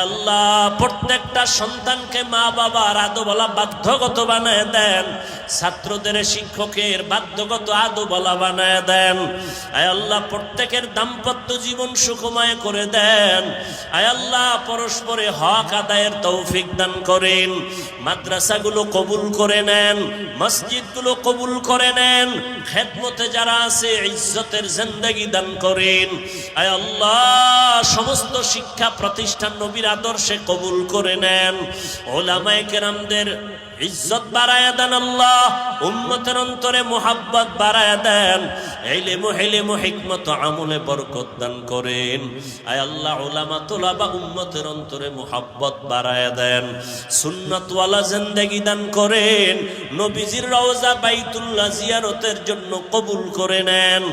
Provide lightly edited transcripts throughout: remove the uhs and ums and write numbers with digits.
আল্লাহ প্রত্যেকটা সন্তানকে মা বাবার আদো বলা বাধ্যগত বানায় দেন, ছাত্রদের শিক্ষকের বাধ্যগত আদো বলা বানায় দেন। আয় আল্লাহ প্রত্যেকের দাম্পত্য জীবন সুখময় করে দেন। আয় আল্লাহ পরস্পরে হক আদায়ের তৌফিক দান করেন। মাদ্রাসাগুলো কবুল করে নেন, মসজিদগুলো কবুল করে নেন। খেদমতে যারা আছে ইজ্জতের জিন্দেগি দান করেন। আয় আল্লাহ সমস্ত শিক্ষা প্রতিষ্ঠান নবীর আদর্শে কবুল করে নেন। ওলামায়ে কেরামদের ইজ্জত বাড়ায়া দেন আল্লাহ, উম্মতের অন্তরে মুহাব্বত বাড়ায়া দেন। ইলম হিকমত আমলে বরকত দান করেন। আয় আল্লাহ উলামা তুলাবা উম্মতের অন্তরে মুহাব্বত বাড়ায়া দেন। সুন্নাতওয়ালা জিন্দেগি দান করেন। নবীজির রওজা বাইতুল্লাহ জিয়ারতের জন্য কবুল করে নেন।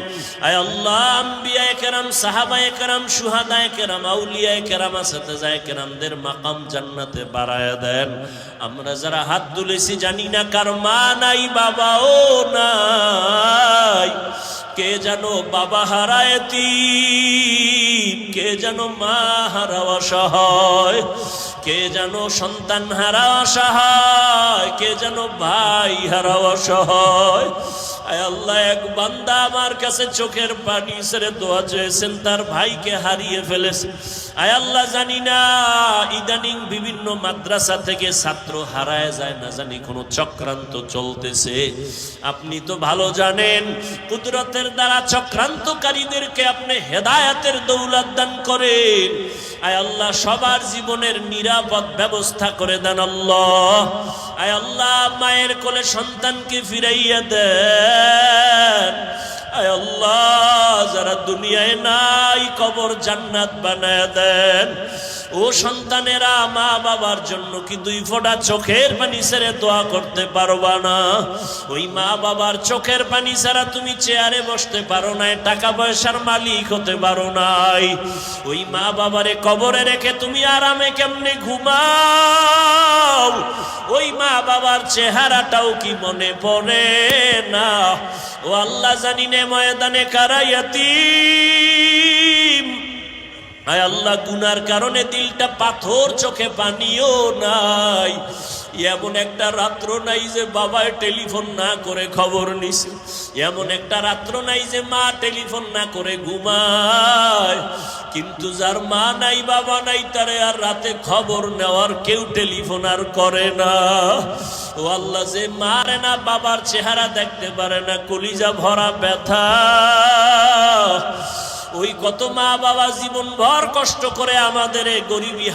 আয় আল্লাহ আম্বিয়ায়ে কেরাম, সাহাবায়ে কেরাম, শুহাদায়ে কেরাম, আউলিয়ায়ে কেরাম, আসহাবায়ে কেরামদের মাকাম জান্নাতে বাড়ায়া দেন। আমরা যারা হাত তুলেছি জানি না কার মা নাই বাবাও নাই, কে যেন বাবা হারা এতিম, কে যেন মা হারা অসহায়, কে যেন সন্তান হারা অসহায়, কে যেন ভাই হারা অসহায়। আয় আল্লাহ এক বান্দা আমার কাছে চোখের পানি ছেড়ে দোয়া চেয়েছেন, তার ভাইকে হারিয়ে ফেলেছে। আয় আল্লাহ জানি না ইদানিং বিভিন্ন মাদ্রাসা থেকে ছাত্র হারায় যায়, না জানি কোনো চক্রান্ত চলতেছে। আপনি তো ভালো জানেন, কুদরতের দ্বারা চক্রান্তকারীদেরকে আপনি হেদায়েতের দৌলত দান করেন। আয় আল্লাহ সবার জীবনের নিরাপদ ব্যবস্থা করে দেন আল্লাহ। আয় আল্লাহ মায়ের কোলে সন্তানকে ফিরাইয়া দেন। আয় আল্লাহ যারা দুনিয়ায় নাই কবর জান্নাত বানায় দেন। ও সন্তানেরা মা বাবার জন্য কি দুই ফোঁটা চোখের পানি ছেড়ে দোয়া করতে পারবা না? ওই মা বাবার চোখের পানি ছাড়া তুমি চেয়ারে বসতে পারো নাই, টাকা পয়সার মালিক হতে পারো নাই। ওই মা বাবারে কবরে রেখে তুমি আরামে কেমনে ঘুমাও? ওই মা বাবার চেহারাটাও কি মনে পড়ে না? ও আল্লাহ জানি নে ময়দানে কারা ইয়াতীম। আয় আল্লাহ গুনার কারণে দিলটা পাথর, চোখে পানিও নাই। এমন একটা রাত্র নাই যে বাবায় টেলিফোন না করে খবর নিছে, এমন একটা রাত্র নাই যে মা টেলিফোন না করে ঘুমায়। কিন্তু যার মা নাই বাবা নাই তারে আর রাতে খবর নেওয়ার কেউ টেলিফোন আর করে না। ও আল্লাহ যে মারে না, বাবার চেহারা দেখতে পারে না, কলিজা ভরা ব্যথা। ওই কত মা বাবা জীবন ভর কষ্ট করে আমাদের এই গরিবী